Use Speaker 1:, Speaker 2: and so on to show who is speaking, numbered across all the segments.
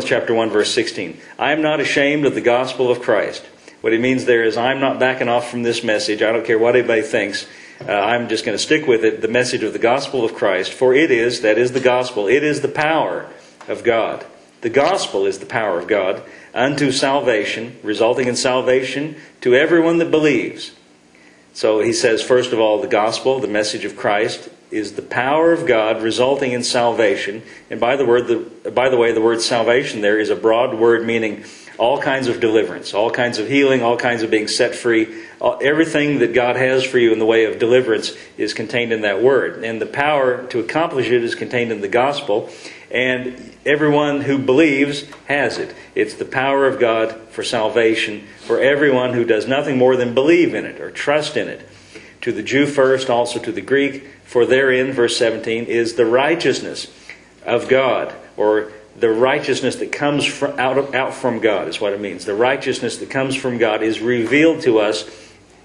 Speaker 1: chapter 1, verse 16. I am not ashamed of the gospel of Christ. What he means there is, I'm not backing off from this message. I don't care what anybody thinks. I'm just going to stick with it, the message of the gospel of Christ. For it is, that is the gospel, it is the power of God. The gospel is the power of God unto salvation, resulting in salvation to everyone that believes. So he says, first of all, the gospel, the message of Christ, is the power of God resulting in salvation. And by the way, the word salvation there is a broad word meaning all kinds of deliverance, all kinds of healing, all kinds of being set free. Everything that God has for you in the way of deliverance is contained in that word. And the power to accomplish it is contained in the gospel. And everyone who believes has it. It's the power of God for salvation for everyone who does nothing more than believe in it or trust in it. To the Jew first, also to the Greek. For therein, verse 17, is the righteousness of God, or the righteousness that comes out from God is what it means. The righteousness that comes from God is revealed to us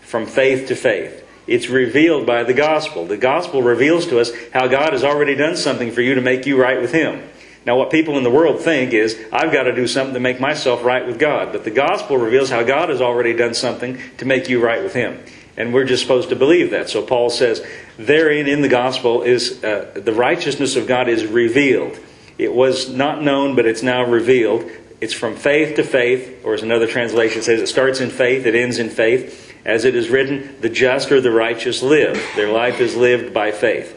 Speaker 1: from faith to faith. It's revealed by the gospel. The gospel reveals to us how God has already done something for you to make you right with Him. Now, what people in the world think is, I've got to do something to make myself right with God. But the gospel reveals how God has already done something to make you right with Him. And we're just supposed to believe that. So Paul says, therein in the gospel is the righteousness of God is revealed. It was not known, but it's now revealed. It's from faith to faith, or as another translation says, it starts in faith, it ends in faith. As it is written, the just or the righteous live. Their life is lived by faith.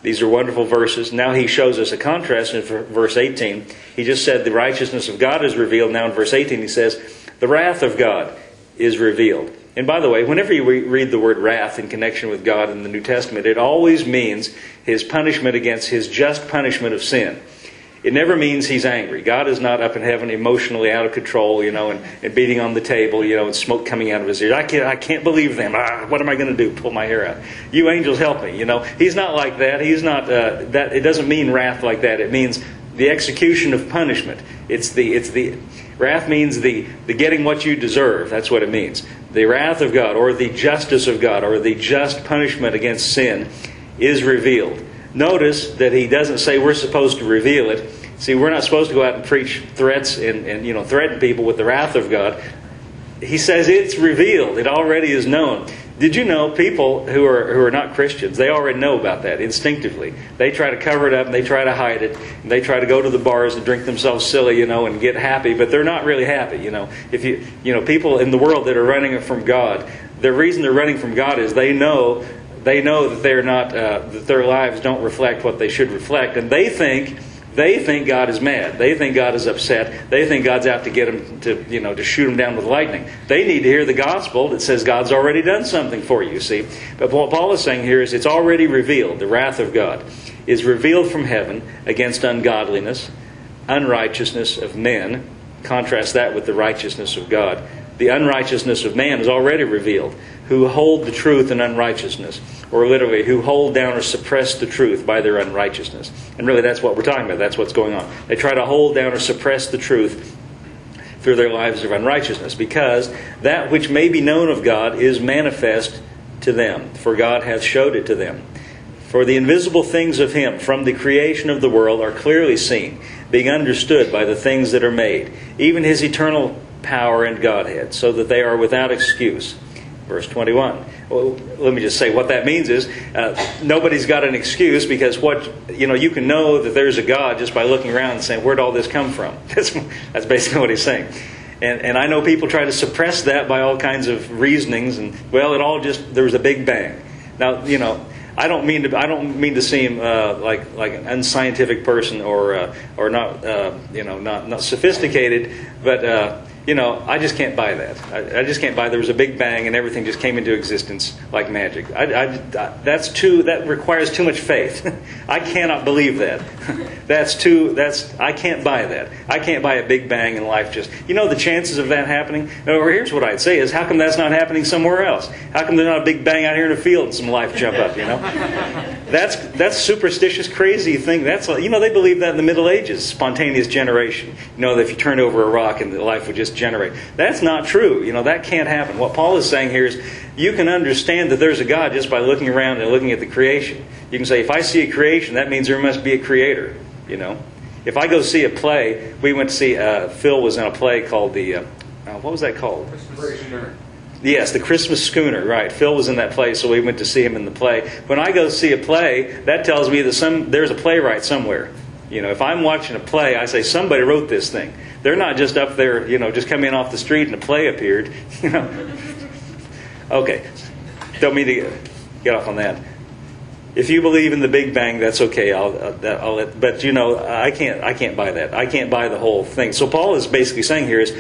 Speaker 1: These are wonderful verses. Now he shows us a contrast in verse 18. He just said the righteousness of God is revealed. Now in verse 18 he says, the wrath of God is revealed. And by the way, whenever you read the word wrath in connection with God in the New Testament, it always means His punishment against His just punishment of sin. It never means He's angry. God is not up in heaven emotionally out of control, and beating on the table, and smoke coming out of His ears. I can't believe them. What am I going to do? Pull my hair out. You angels help me. He's not like that. He's not that. It doesn't mean wrath like that. It means the execution of punishment. It's the wrath means the getting what you deserve. That's what it means. The wrath of God, or the justice of God, or the just punishment against sin is revealed. Notice that he doesn't say we're supposed to reveal it. See, we're not supposed to go out and preach threats and threaten people with the wrath of God. He says it's revealed. It already is known. Did you know people who are not Christians, they already know about that instinctively. They try to cover it up and they try to hide it. And they try to go to the bars and drink themselves silly, and get happy, but they're not really happy, If people in the world that are running from God, the reason they're running from God is they know that they're not that their lives don't reflect what they should reflect, and they think God is mad. They think God is upset. They think God's out to get them to shoot them down with lightning. They need to hear the gospel that says God's already done something for you, see. But what Paul is saying here is it's already revealed. The wrath of God is revealed from heaven against ungodliness, unrighteousness of men. Contrast that with the righteousness of God. The unrighteousness of man is already revealed, who hold the truth in unrighteousness, or literally, who hold down or suppress the truth by their unrighteousness. And really, that's what we're talking about. That's what's going on. They try to hold down or suppress the truth through their lives of unrighteousness, because that which may be known of God is manifest to them, for God hath showed it to them. For the invisible things of Him from the creation of the world are clearly seen, being understood by the things that are made, even His eternal power and Godhead, so that they are without excuse. Verse 21. Well, let me just say what that means is nobody's got an excuse, because you can know that there's a God just by looking around and saying, where'd all this come from? That's basically what he's saying. And I know people try to suppress that by all kinds of reasonings, and there was a big bang. Now, I don't mean to seem like an unscientific person or not not sophisticated, but I just can't buy that. I just can't buy there was a big bang and everything just came into existence like magic. That requires too much faith. I cannot believe that. I can't buy that. I can't buy a big bang and life just. The chances of that happening. Here's what I'd say is, how come that's not happening somewhere else? How come there's not a big bang out here in a field and some life jump up? That's superstitious, crazy thing. That's they believe that in the Middle Ages, spontaneous generation. That if you turned over a rock and the life would just generate. That's not true. That can't happen. What Paul is saying here is you can understand that there's a God just by looking around and looking at the creation. You can say, if I see a creation, that means there must be a creator. If I go see a play, we went to see, Phil was in a play called what was that called?
Speaker 2: Christmas Schooner.
Speaker 1: Yes, the Christmas Schooner, right. Phil was in that play, so we went to see him in the play. When I go see a play, that tells me that there's a playwright somewhere. If I'm watching a play, I say, somebody wrote this thing. They're not just up there, just coming in off the street and a play appeared. Okay, don't mean to get off on that. If you believe in the Big Bang, that's okay. But I can't buy that. I can't buy the whole thing. So Paul is basically saying here is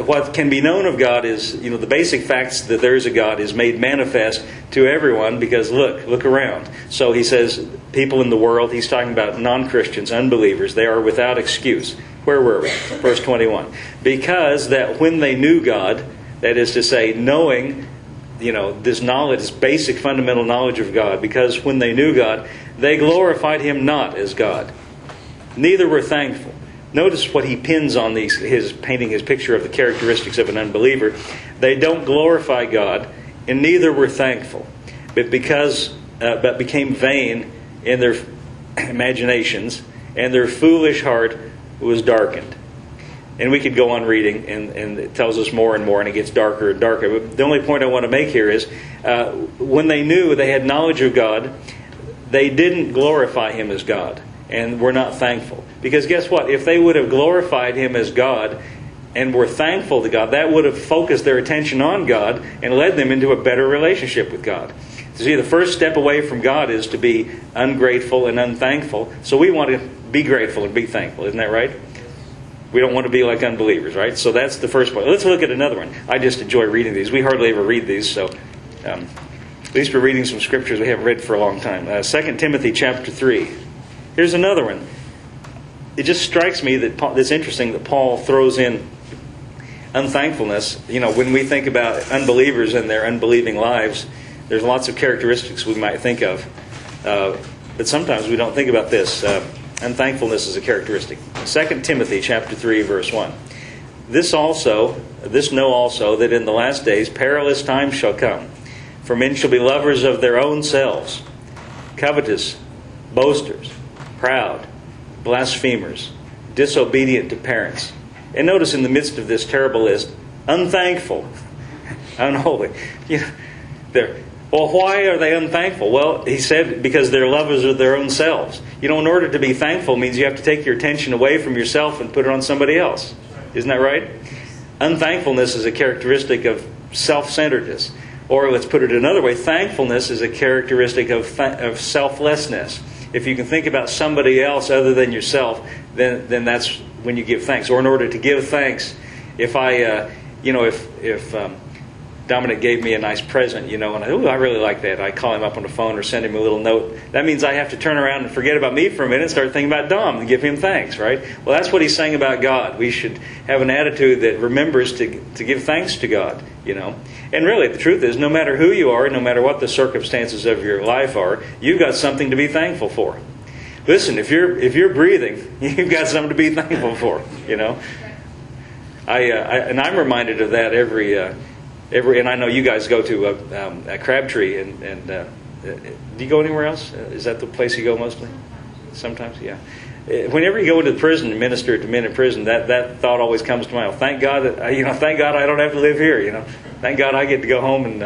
Speaker 1: what can be known of God is the basic facts that there is a God is made manifest to everyone because look around. So he says people in the world. He's talking about non-Christians, unbelievers. They are without excuse. Where were we? Verse 21. Because that when they knew God, that is to say, knowing. This knowledge, this basic fundamental knowledge of God, because when they knew God, they glorified Him not as God. Neither were thankful. Notice what he pins on his painting his picture of the characteristics of an unbeliever. They don't glorify God, and neither were thankful, but became vain in their imaginations, and their foolish heart was darkened. And we could go on reading, and it tells us more and more, and it gets darker and darker. But the only point I want to make here is, when they knew they had knowledge of God, they didn't glorify Him as God, and were not thankful. Because guess what? If they would have glorified Him as God, and were thankful to God, that would have focused their attention on God, and led them into a better relationship with God. See, the first step away from God is to be ungrateful and unthankful. So we want to be grateful and be thankful. Isn't that right? We don't want to be like unbelievers, right? So that's the first point. Let's look at another one. I just enjoy reading these. We hardly ever read these, so at least we're reading some scriptures we haven't read for a long time. 2 Timothy chapter 3. Here's another one. It just strikes me that it's interesting that Paul throws in unthankfulness. When we think about unbelievers and their unbelieving lives, there's lots of characteristics we might think of. But sometimes we don't think about this. Unthankfulness is a characteristic. 2 Timothy chapter 3, verse 1. This know also, that in the last days perilous times shall come. For men shall be lovers of their own selves, covetous, boasters, proud, blasphemers, disobedient to parents. And notice in the midst of this terrible list, unthankful, unholy. Well, why are they unthankful? Well, he said because they're lovers of their own selves. In order to be thankful means you have to take your attention away from yourself and put it on somebody else. Isn't that right? Unthankfulness is a characteristic of self-centeredness. Or let's put it another way, thankfulness is a characteristic of selflessness. If you can think about somebody else other than yourself, then that's when you give thanks. Or in order to give thanks, if Dominic gave me a nice present, and I really like that. I call him up on the phone or send him a little note. That means I have to turn around and forget about me for a minute and start thinking about Dom and give him thanks, right? Well, that's what he's saying about God. We should have an attitude that remembers to give thanks to God, And really, the truth is, no matter who you are, no matter what the circumstances of your life are, you've got something to be thankful for. Listen, if you're breathing, you've got something to be thankful for, And I'm reminded of that every, and I know you guys go to Crabtree, and do you go anywhere else? Is that the place you go mostly? Sometimes, yeah. Whenever you go into the prison and minister to men in prison, that thought always comes to mind. Thank God that thank God I don't have to live here. Thank God I get to go home and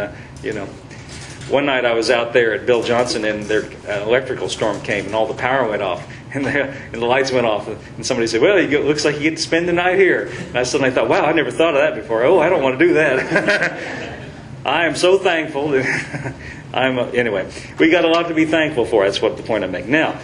Speaker 1: One night I was out there at Bill Johnson, and their electrical storm came, and all the power went off, and the lights went off, and somebody said, "Well, it looks like you get to spend the night here." And I suddenly thought, "Wow, I never thought of that before. Oh, I don't want to do that." I am so thankful. Anyway, we got a lot to be thankful for. That's what the point I'm making now.